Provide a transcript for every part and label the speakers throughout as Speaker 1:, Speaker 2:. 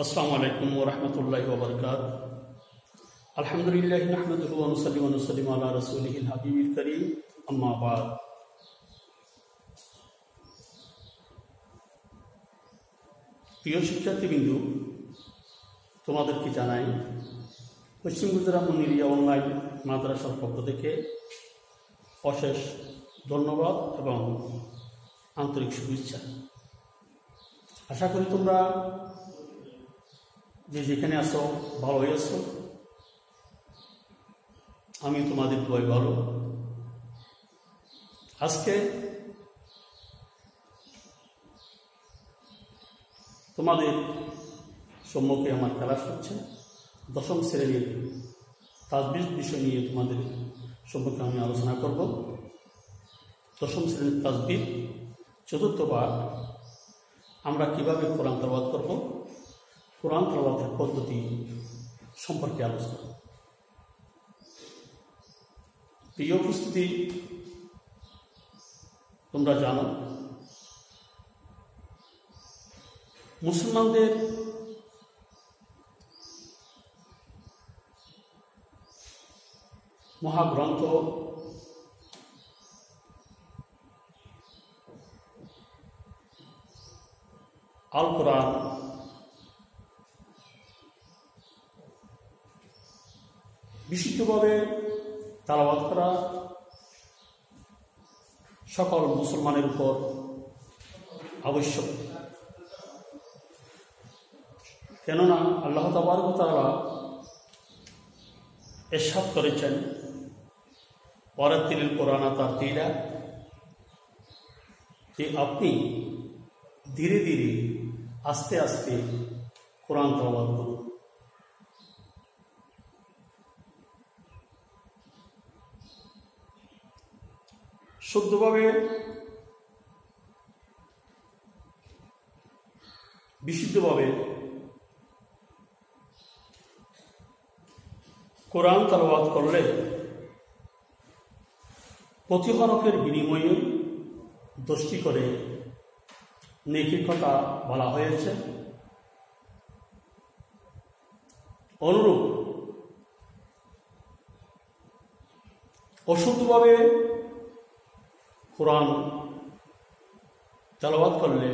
Speaker 1: अस्सलामु अलैकुम वरहमतुल्लाहि वबरकातुहू। अल्हम्दुलिल्लाहि नहमदुहु व नुसल्लिमु अला रसूलिहिल हबीबिल करीम, अम्मा बाद। प्रिय शिक्षार्थीबिंदु, তোমাদেরকে জানাই পশ্চিম গুজরাট মুনিরিয়া অনলাইন মাদ্রাসার পক্ষ থেকে অশেষ ধন্যবাদ এবং আন্তরিক শুভেচ্ছা। আশা করি তোমরা যেখানে আসো ভালোই আছো। আমি তোমাদের দোয়ায় ভালো। আজকে তোমাদের সম্মুখে আমার ক্লাস হচ্ছে দশম শ্রেণীর তাজবিদ বিষয় নিয়ে তোমাদের সম্মুখে আমি আলোচনা করব। দশম শ্রেণীর তাজবিদ চতুর্থ পাঠ, আমরা কিভাবে কোরআন তেলাওয়াত করব, কোরআন তেলাওয়াতের পদ্ধতি সম্পর্কে আলোচনা। প্রিয় উপস্থিতি, তোমরা জানো মুসলমানদের মহাগ্রন্থ আল কোরআন বিশুদ্ধভাবে তেলাওয়াত করা সকল মুসলমানের উপর আবশ্যক। কেননা আল্লাহ তাবারক ওয়া তাআলা ইরশাদ করেছেন, ওয়ারাতিলিল কোরআন তারতিলা, যে আপনি ধীরে ধীরে আস্তে আস্তে কোরআন তেলাওয়াত করুন। শুদ্ধভাবে বিশুদ্ধভাবে কোরআন তেলাওয়াত করলে প্রতি হরফের বিনিময়ে 10টি করে নেকির কথা বলা হয়েছে। অনুরূপ অশুদ্ধভাবে কোরআন তেলাওয়াত করলে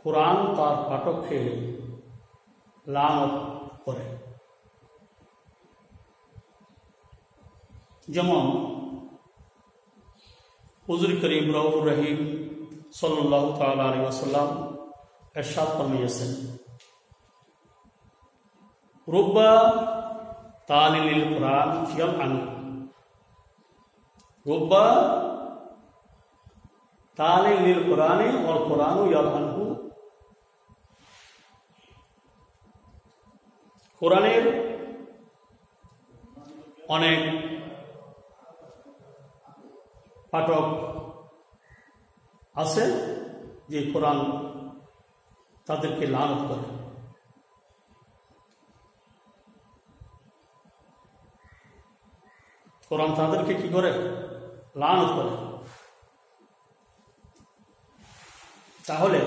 Speaker 1: কোরআন তার পাঠককে লানত করে। যেমন হুজুর করিম রাউফুর রহিম সাল্লাল্লাহু তাআলা আলাইহি ওয়াসাল্লাম ইরশাদ ফরমিয়েছেন, রুব্বা তালিলিল কোরআন ইয়ালআনু, রুব্বা তালিলিল কোরআনি ওয়াল কোরআনু ইয়ালআনহু। কোরআনের অনেক পাঠক আছে যে কোরআন তাদেরকে লানত করে। কোরআন তাদেরকে কি করে? লানত করে। তাহলে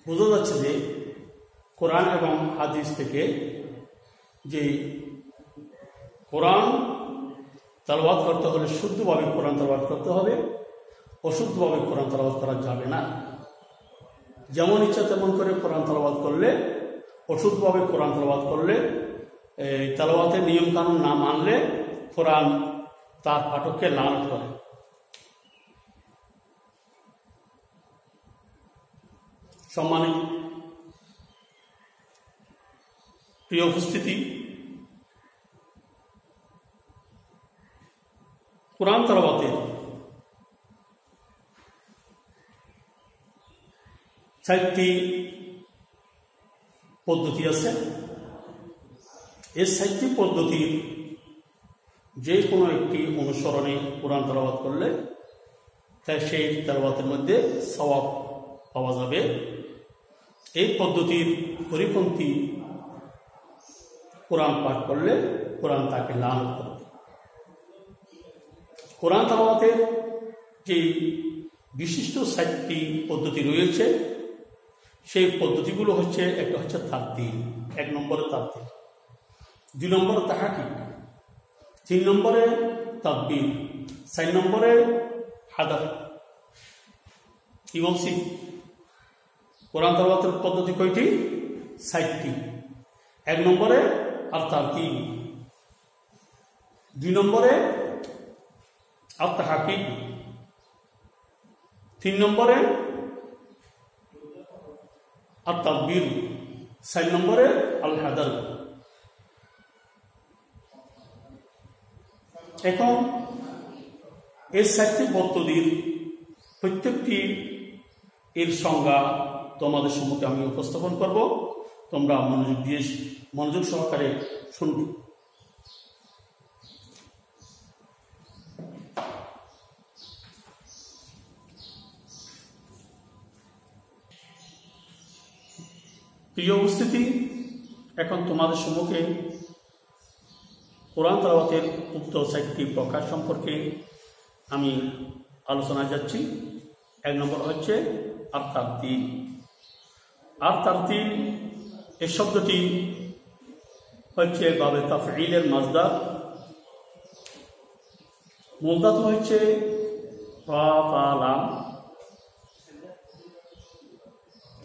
Speaker 1: বোঝা যাচ্ছে যে কোরআন এবং হাদিস থেকে যে কোরআন তেলাওয়াত করতে হলে শুদ্ধভাবে কোরআন তেলাওয়াত করতে হবে, অশুদ্ধভাবে কোরআন তেলাওয়াত করা যাবে না। যেমন ইচ্ছা তেমন করে কোরআন তেলাওয়াত করলে, অশুদ্ধভাবে কোরআন তেলাওয়াত করলে, তেলাওয়াতের নিয়ম কানুন না মানলে কোরআন তার পাঠককে লানত করে। সম্মানিত প্রিয় উপস্থিতি, কোরআন তেলাওয়াতের 4টি পদ্ধতি আছে। এই 4টি পদ্ধতির যে কোনো একটি অনুসরণে কোরআন তেলাওয়াত করলে তাই সেই তেলাওয়াতের মধ্যে সওয়াব পাওয়া যাবে। এই পদ্ধতির পরিপন্থী কোরআন পাঠ করলে কোরআন তাকে লানত করবে। কোরআন তেলাওয়াতের যে বিশিষ্ট 7টি পদ্ধতি রয়েছে। সেই পদ্ধতিগুলো হচ্ছে, একটা হচ্ছে তারতিল, 1 নম্বরে তারতিল, 2 নম্বরে তাহকিক, 3 নম্বরে তাদবির, 4 নম্বরে হাদার। কি বলছি? কোরআন তেলাওয়াতের পদ্ধতি কয়টি? 7টি। 1 নম্বরে আর তারতিল, 2 নম্বরে আর তাহকিক, 3 নম্বরে আর তাদবির, 4 নম্বরে আল হাদার। এখন এই 7টি পদ্ধতির প্রত্যেকটি এর সংজ্ঞা তোমাদের সম্মুখে আমি উপস্থাপন করব। তোমরা মনোযোগ সহকারে শুনবে। প্রিয় উপস্থিতি, এখন তোমাদের সম্মুখে কোরআন তেলাওয়াতের উক্ত 7টি প্রকার সম্পর্কে আমি আলোচনায় যাচ্ছি। 1 নম্বর হচ্ছে আর তারতিল। আর তারতিল এই শব্দটি হচ্ছে বাবে তাফঈলের মাজদার। মূল ধাতু হচ্ছে ফালাম।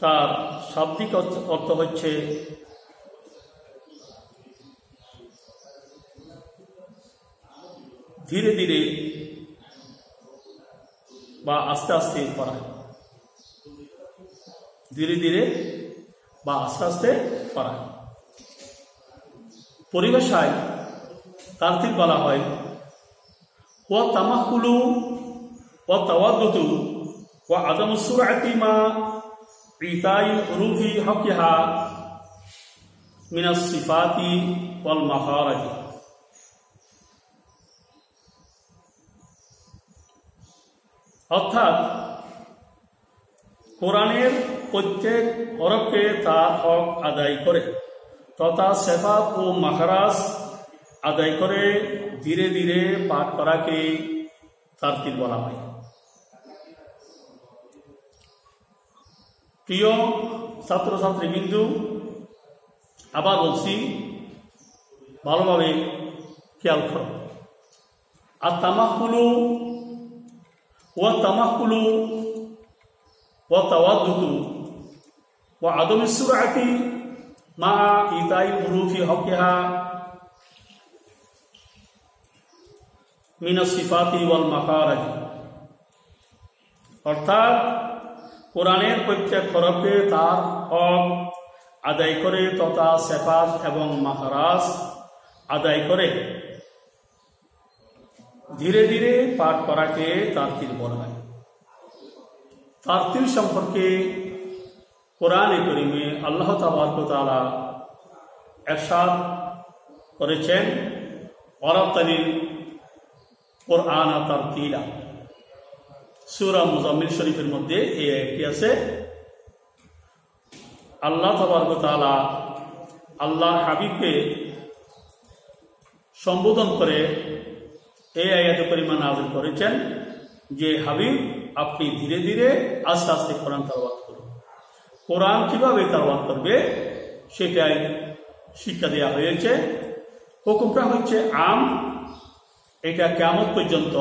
Speaker 1: তার শাব্দিক অর্থ হচ্ছে ধীরে ধীরে বা আস্তে আস্তে করা, ধীরে ধীরে বা আস্তে আস্তে করা। পরিভাষায় তারতিল বলা হয় ওয়া তামাহুলু ওয়া তাওয়াদ্দুতু ওয়া আদামু সুরআতি মা ইতাই হুরুফি হাকিহা মিনাস সিফাতি ওয়াল মাখারিজ। অর্থাৎ কোরআনের প্রত্যেক হরফকে তার হক আদায় করে তথা সিফাত ও মাখরাজ আদায় করে ধীরে ধীরে পাঠ করাকে তারতিল বলা হয়। প্রিয় ছাত্রছাত্রীবৃন্দু, আবার বলছি, ভালোভাবে খেয়াল করো। আর তামাহুলু ওয়া তামাহুলু ওয়া তাওয়াদ্দুতু ওয়া আদামু সুরআতি মা ইতাই হুরুফি হাকিহা মিনাস সিফাতি ওয়াল মাখারিজ। অর্থাৎ কোরআনের প্রত্যেক হরফে তার হক আদায় করে তথা সিফাত এবং মাখরাজ আদায় করে ধীরে ধীরে পাঠ করাকে তারতিল বলা হয়। তারতিল সম্পর্কে কোরআনে কারীমে আল্লাহ তাবারক ওয়া তাআলা ইরশাদ করেছেন, ওয়ারাতালিল কুরআনা তারতিলা। সূরা মুজাম্মিল শরীফের মধ্যে এই আয়াতটি আছে। আল্লাহ তাবারক ওয়া তাআলা আল্লাহর হাবিবকে সম্বোধন করে এই আয়াতে কারিমা নাযিল করেছেন যে, হাবিব, আপনি ধীরে ধীরে আস্তে আস্তে কোরআন তেলাওয়াত করুন। কোরআন কিভাবে তেলাওয়াত করবে সেটাই শিক্ষা দেওয়া হয়েছে। হুকুমটা হচ্ছে আম। এটা কিয়ামত পর্যন্ত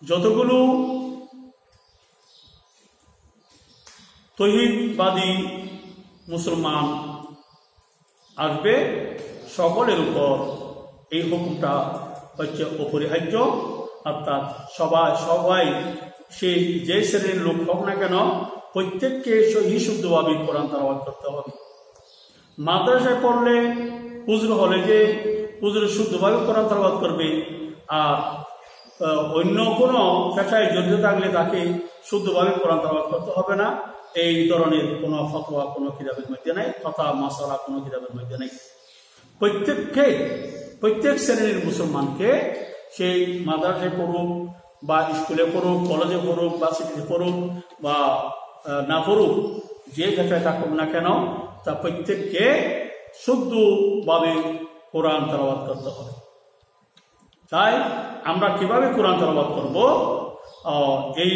Speaker 1: যতগুলো তৌহিদবাদী মুসলমান আসবে সকলের উপর এই হুকুমটা হচ্ছে অপরিহার্য। অর্থাৎ সবাই সেই যে শ্রেণীর লোক হোক না কেন, প্রত্যেককে সহি শুদ্ধভাবে কোরআন তেলাওয়াত করতে হবে। মাদ্রাসায় পড়লে হুজুর হলে যে হুজুর শুদ্ধভাবে কোরআন তেলাওয়াত করবে, আর অন্য কোনো পেশায় জড়িত থাকলে তাকে শুদ্ধভাবে কোরআন তেলাওয়াত করতে হবে না। এই ধরনের কোনো ফতোয়া কোনো কিতাবের মধ্যে নেই, কথা মাসালা কোনো কিতাবের মধ্যে নেই। প্রত্যেক শ্রেণীর মুসলমানকে সেই মাদ্রাসায় পড়ুক বা স্কুলে পড়ুক, কলেজে পড়ুক বা সিটিতে পড়ুক বা না পড়ুক, যে পেশায় থাকুক না কেন, তা প্রত্যেককে শুদ্ধভাবে কোরআন তেলাওয়াত করতে হবে। তাই আমরা কিভাবে কোরআন তেলাওয়াত করব? এই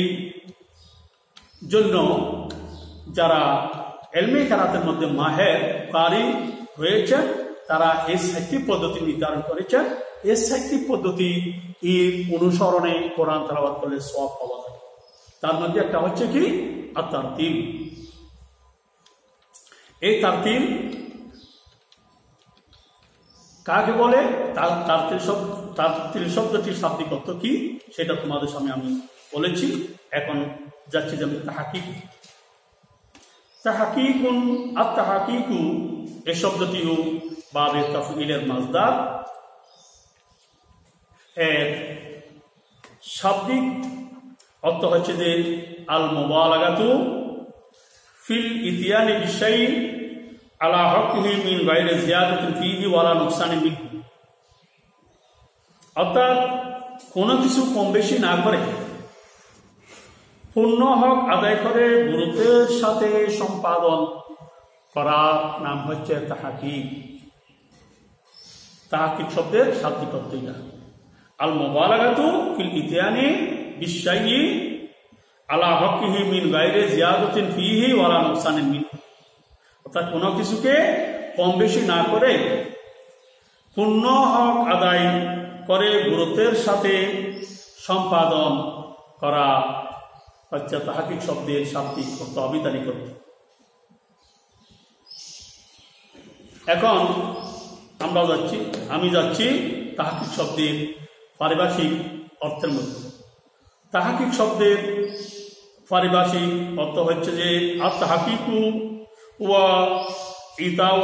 Speaker 1: জন্য যারা ইলমে কিরাতের মধ্যে মাহের কারি রয়েছে তারা এই 6টি পদ্ধতি নির্ধারণ করেছেন। এই 6টি পদ্ধতি অনুসরণে কোরআন তেলাওয়াত করলে সওয়াব পাওয়া যায়। তার মধ্যে একটা হচ্ছে কি আত-তারতিল। এই তারতিল কাকে বলে? তারতিল শব্দটির শাব্দিক অর্থ কি সেটা তোমাদের সামনে আমি বলেছি। এখন যাচ্ছি যেমন তাহকিক। তাহকিকুন আত-তাহকিকু এই শব্দটিও বাবে তাফঈলের মাসদার। এর শাব্দিক অর্থ হচ্ছে যে আল মুবালাগাতু ফিল ইতিয়ানি বিশাই আলা হকহি মিন গায়রি জিয়াদাতিন ফীহি ওয়ালা নুকসানিন মিনহু। অর্থাৎ কোনো কিছু কম বেশি না করে পূর্ণ হক আদায় করে গুরুত্বের সাথে সম্পাদন করার নাম হচ্ছে তাহকিক। তাহকিক শব্দের শাব্দিক অর্থ এটা। আল মুবালাগাতু ফিল ইতিয়ানি বিশাই আলা হকহি মিন গায়রি জিয়াদাতিন ফীহি ওয়ালা নুকসানিন মিনহু। অর্থাৎ কোনো কিছুকে কম বেশি না করে পূর্ণ হক আদায় করে গুরুত্বের সাথে সম্পাদন করা হচ্ছে তাহকিক শব্দের শাব্দিক অর্থ, আবিধানিক অর্থ। এখন আমি যাচ্ছি তাহকিক শব্দের পারিভাষিক অর্থের মধ্যে। তাহকিক শব্দের পারিভাষিক অর্থ হচ্ছে যে আত-তাহকিকু ওয়া ইতাউ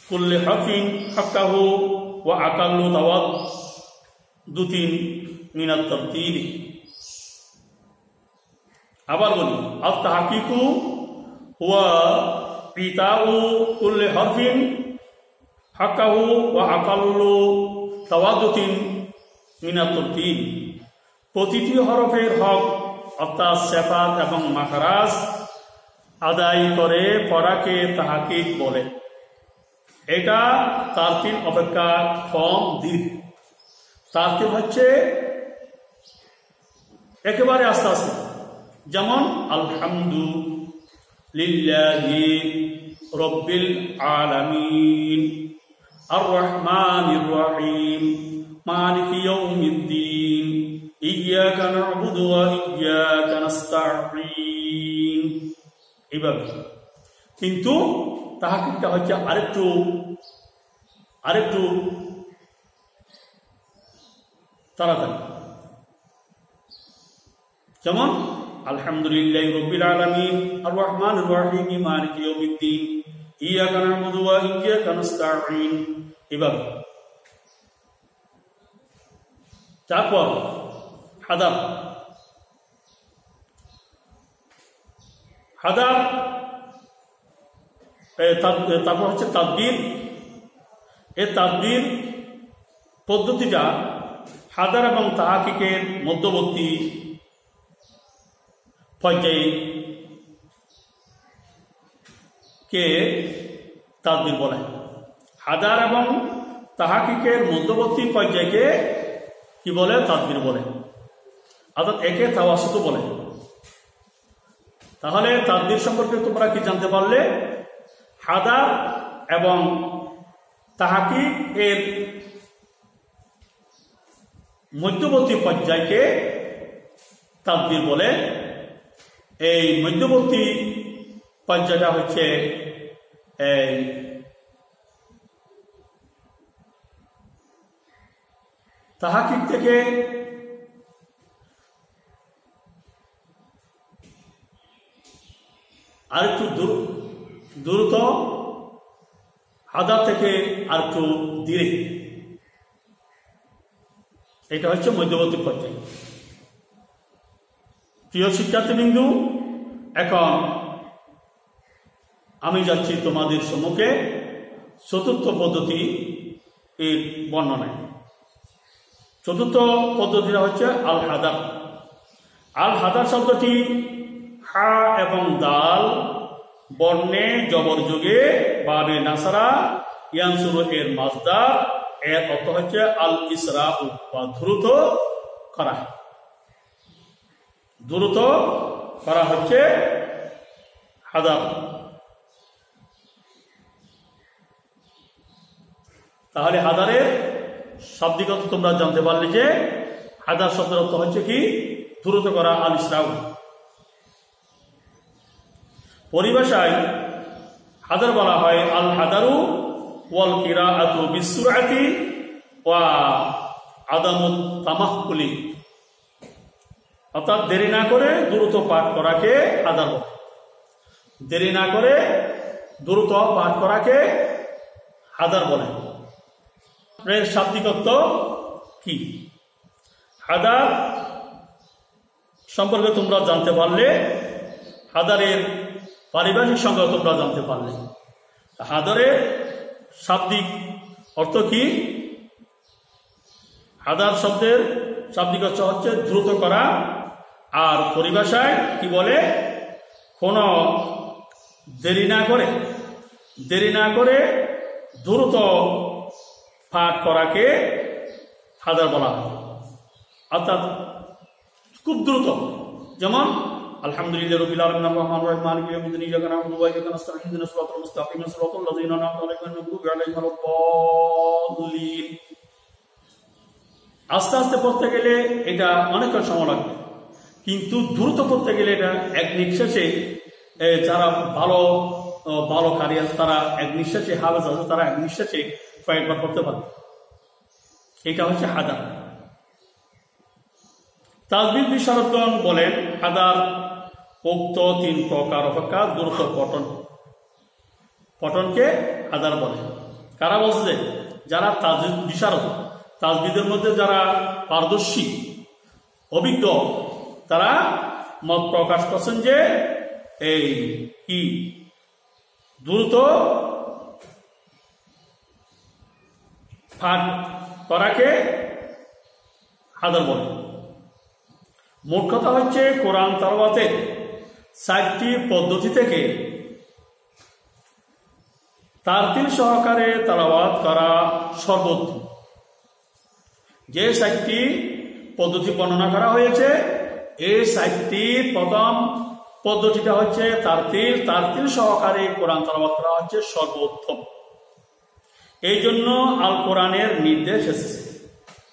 Speaker 1: কুল্লি হারফিন হাক্কাহু ওয়া আকাল্লু তাওয়াদ্দুতিন মিন আত-তারতিল। আবার বলি, আত-তাহকিকু ওয়া ইতাউ কুল্লি হারফিন হাক্কাহু ওয়া আকাল্লু তাওয়াদ্দুতিন মিন আত-তারতিল। প্রতিটি হরফের হক অর্থাৎ সিফাত এবং মাখরাজ আদায় করে পড়াকে তাহকিক বলে। এটা তারতিল অপেক্ষা কম দীর্ঘ। তারতিল হচ্ছে একেবারে আস্তে আস্তে, যেমন আলহামদুলিল্লাহি রাব্বিল আলামিন আর রহমানির রহিম মালিকি ইয়াউমিদ্দিন ইয়্যাকা না'বুদু ওয়া ইয়্যাকা নাস্তাঈন। এইভাবে। কিন্তু তাহকিকটা হচ্ছে আরেকটু তাড়াতাড়ি। যেমন আলহামদুলিল্লাহি রাব্বিল আলামিন আর রহমানির রহিম মালিকি ইয়াউমিদ্দিন ইয়্যাকা না'বুদু ওয়া ইয়্যাকা নাস্তাঈন। এইভাবে। তারপর হাদার তারপর হচ্ছে তাদবীর। এই তাদবীর পদ্ধতিটা হাদার এবং তাহকিকের মধ্যবর্তী পর্যায়ে কে তাদবীর বলে। হাদার এবং তাহকিকের মধ্যবর্তী পর্যায়কে কি বলে? তাদবীর বলে। অর্থাৎ একে তাওয়াসুত বলে। তাহলে তাদবীর সম্পর্কে তোমরা কি জানতে পারলে? হাদার এবং তাহকিক এর মধ্যবর্তী পর্যায়কে তাদবীর বলে। এই মধ্যবর্তী পর্যায়টা হচ্ছে এই তাহকিক থেকে আরেকটু দ্রুত, হাদার থেকে আরেকটু ধীরে। এটা হচ্ছে মধ্যবর্তী পর্যায়। প্রিয় শিক্ষার্থীবৃন্দ, এখন আমি যাচ্ছি তোমাদের সম্মুখে চতুর্থ পদ্ধতি এর বর্ণনায়। চতুর্থ পদ্ধতিটা হচ্ছে আল হাদার। আল হাদার শব্দটি হা এবং দাল বর্ণে জবর যোগে বাবে নাসারা ইয়ানসুরু এর মাসদার। এর অর্থ হচ্ছে আল ইসরা বা দ্রুত করা। দ্রুত করা হচ্ছে হাদার। তাহলে হাদারের শাব্দিক অর্থ তোমরা জানতে পারলে যে হাদার শব্দের অর্থ হচ্ছে কি? দ্রুত করা, আল ইসরাউ। পরিভাষায় হাদার বলা হয় আল হাদারু ওয়াল কিরাআতু বিসুরআতি ওয়া আদামুত তামাহকুলি, অর্থাৎ দেরি না করে দ্রুত পাঠ করাকে হাদার বলে। দেরি না করে দ্রুত পাঠ করাকে হাদার বলে। এর শাব্দিক অর্থ কি? হাদার সম্পর্কে তোমরা জানতে পারলে, হাদারের পারিভাষিক সংজ্ঞা তোমরা জানতে পারলে। হাদারের শাব্দিক অর্থ কি? হাদার শব্দের শাব্দিক অর্থ হচ্ছে দ্রুত করা। আর পরিভাষায় কি বলে? কোনো দেরি না করে দ্রুত পাঠ করাকে হাদার বলা হয়। অর্থাৎ খুব দ্রুত, যেমন আলহামদুলিল্লাহ রাব্বিল আলামিন আর-রাহমানির রাহিম মালিকি ইয়াউমিদ্দিন ইয়্যাকা না'বুদু ওয়া ইয়্যাকা নাস্তাঈন ইহদিনাস সিরাতাল মুস্তাকিম সিরাতাল লাযীনা আন'আমতা আলাইহিম গায়রিল মাগদূবি আলাইহিম ওয়ালাদ-দাল্লিন। আস্তে আস্তে পড়তে গেলে এটা অনেকটা সময় লাগবে, কিন্তু দ্রুত পড়তে গেলে এটা এক নিঃশ্বাসে, যারা ভালো কারি আছে তারা এক নিঃশ্বাসে, হাফেজ আছে তারা এক নিঃশ্বাসে কয়েকবার পড়তে পারবে। এটা হচ্ছে হাদার। তাজবিদ বিশারদগণ বলেন হাদার উক্ত 3 প্রকার অপেক্ষা দ্রুত পঠনকে হাদার বলে। কারা বলছে? যারা তাজবিদ বিশারদ, তাজবিদের মধ্যে যারা পারদর্শী, অভিজ্ঞ, তারা মত প্রকাশ করছেন যে এই কি দ্রুত পাঠ করাকে হাদার বলে। মোট কথা হচ্ছে কোরআন তেলাওয়াতের 4টি পদ্ধতি থেকে তারতিল সহকারে তেলাওয়াত করা সর্বোত্তম। যে 4টি পদ্ধতি বর্ণনা করা হয়েছে, এই 4টির প্রথম পদ্ধতিটা হচ্ছে তারতিল সহকারে কোরআন তেলাওয়াত করা হচ্ছে সর্বোত্তম। এই জন্য আল কোরআনের নির্দেশ এসেছে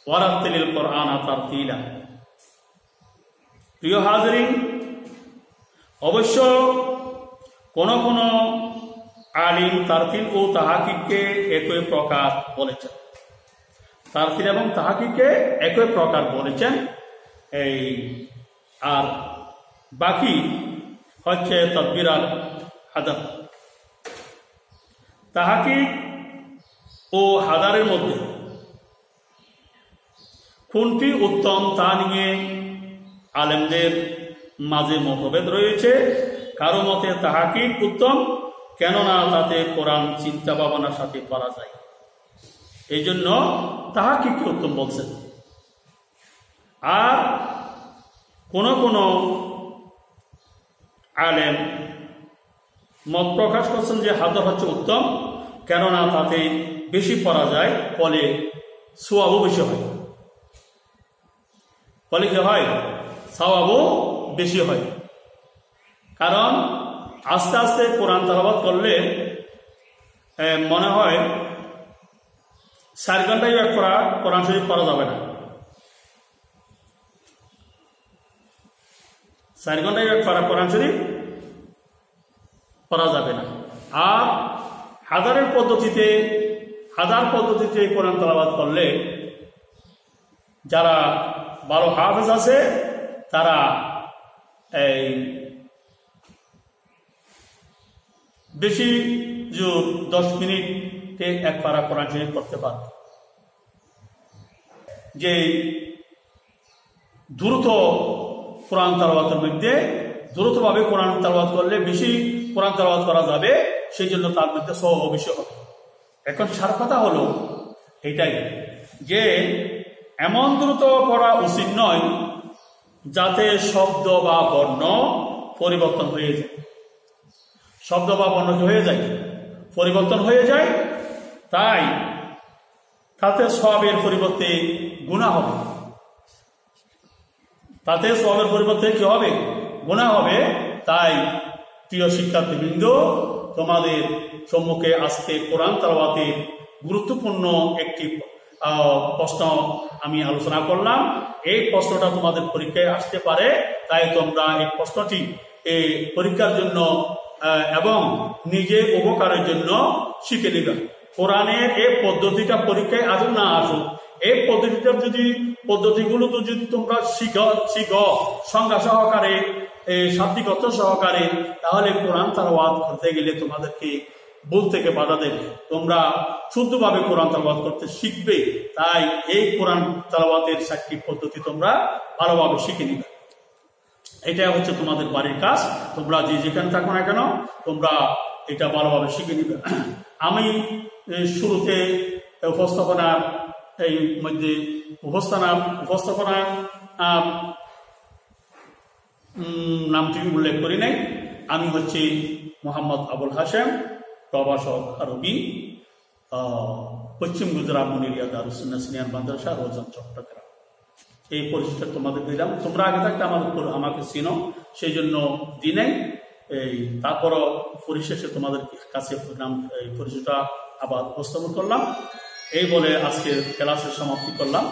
Speaker 1: ওয়ারাত্তিলিল কোরআনা তারতিলা। প্রিয় হাজরিন, অবশ্য কোন আলিম তারতিল ও তাহাকিককে একই প্রকার বলেছেন। তারতিল এবং তাহাকিককে একই প্রকার বলেছেন। আর বাকি হচ্ছে তাদবির আর হাদার। তাহাকিক ও হাদারের মধ্যে কোনটি উত্তম তা নিয়ে আলেমদের মাঝে মতভেদ রয়েছে। কারো মতে তাহাকিক উত্তম, কেননা তাতে কোরআন চিন্তা ভাবনার সাথে করা যায়, এই জন্য তাহাকিককে উত্তম বলছেন। আর কোন আলেম মত প্রকাশ করছেন যে হাদার হচ্ছে উত্তম, কেননা তাতে বেশি পড়া যায়, ফলে সওয়াবও বেশি হয়। ফলে কি হয়? সওয়াবও বেশি হয়। কারণ আস্তে আস্তে কোরআন তেলাওয়াত করলে মনে হয় 4 ঘন্টায় এক পড়া কোরআন শরীফ পড়া যাবে না। 4 ঘন্টায় এক পড়া কোরআন শরীফ পড়া যাবে না। আর হাদার পদ্ধতিতে কোরআন তেলাওয়াত করলে যারা ভালো হাফেজ আছে তারা বেশি 10 মিনিটে এক পারা কোরআন শরীফ পড়তে পারবে। যে দ্রুত কোরআন তেলাওয়াতের মধ্যে দ্রুতভাবে কোরআন তেলাওয়াত করলে বেশি কোরআন তেলাওয়াত করা যাবে, সেই জন্য তার মধ্যে সওয়াব বেশি হবে। এখন সার কথা হলো এটাই যে এমন দ্রুত পড়া উচিত নয় যাতে শব্দ বা বর্ণ পরিবর্তন হয়ে যায়। শব্দ বা বর্ণ কি হয়ে যায়? পরিবর্তন হয়ে যায়। তাই তাতে সওয়াবের পরিবর্তে গুনাহ হবে। তাতে সওয়াবের পরিবর্তে কি হবে? গুনাহ হবে। তাই প্রিয় শিক্ষার্থীবৃন্দ, তোমাদের সম্মুখে আজকে কোরআন তেলাওয়াতের গুরুত্বপূর্ণ একটি প্রশ্ন আমি আলোচনা করলাম। এই প্রশ্নটা তোমাদের পরীক্ষায় আসতে পারে, তাই তোমরা এই প্রশ্নটি এই পরীক্ষার জন্য এবং নিজের উপকারের জন্য শিখে নিবে। কোরআনের এই পদ্ধতিটা পরীক্ষায় আসুক না আসুক, এই পদ্ধতিগুলো তো যদি তোমরা শিখো সংজ্ঞা সহকারে, শাব্দিক অর্থ সহকারে, তাহলে কোরআন তেলাওয়াত করতে গেলে তোমাদেরকে ভুল থেকে বাধা দেবে, তোমরা শুদ্ধভাবে কোরআন তেলাওয়াত করতে শিখবে। তাই এই কোরআন তেলাওয়াতের 4টি পদ্ধতি তোমরা ভালোভাবে শিখে নিবে। এটা হচ্ছে তোমাদের বাড়ির কাজ। তোমরা যে যেখানে থাকো না কেন, তোমরা এটা ভালোভাবে শিখে নিবে। আমি শুরুতে উপস্থাপনার নামটি উল্লেখ করি নাই। আমি হচ্ছি মোহাম্মদ আবুল হাশেম, প্রভাষক আরবি, পশ্চিম গুজরাট মুনিরিয়া দারুস সুন্নাহ সিনিয়র মাদ্রাসা, রোজন, চট্টগ্রাম। এই পরিচয়টা তোমাদের দিলাম। তোমরা আগে থাকতে আমাকে চিনো, সেই জন্য দিনে তারপরও পরিশেষে তোমাদের কাছে পরিচয়টা আবার উপস্থাপন করলাম। এই বলে আজকের ক্লাসের সমাপ্তি করলাম।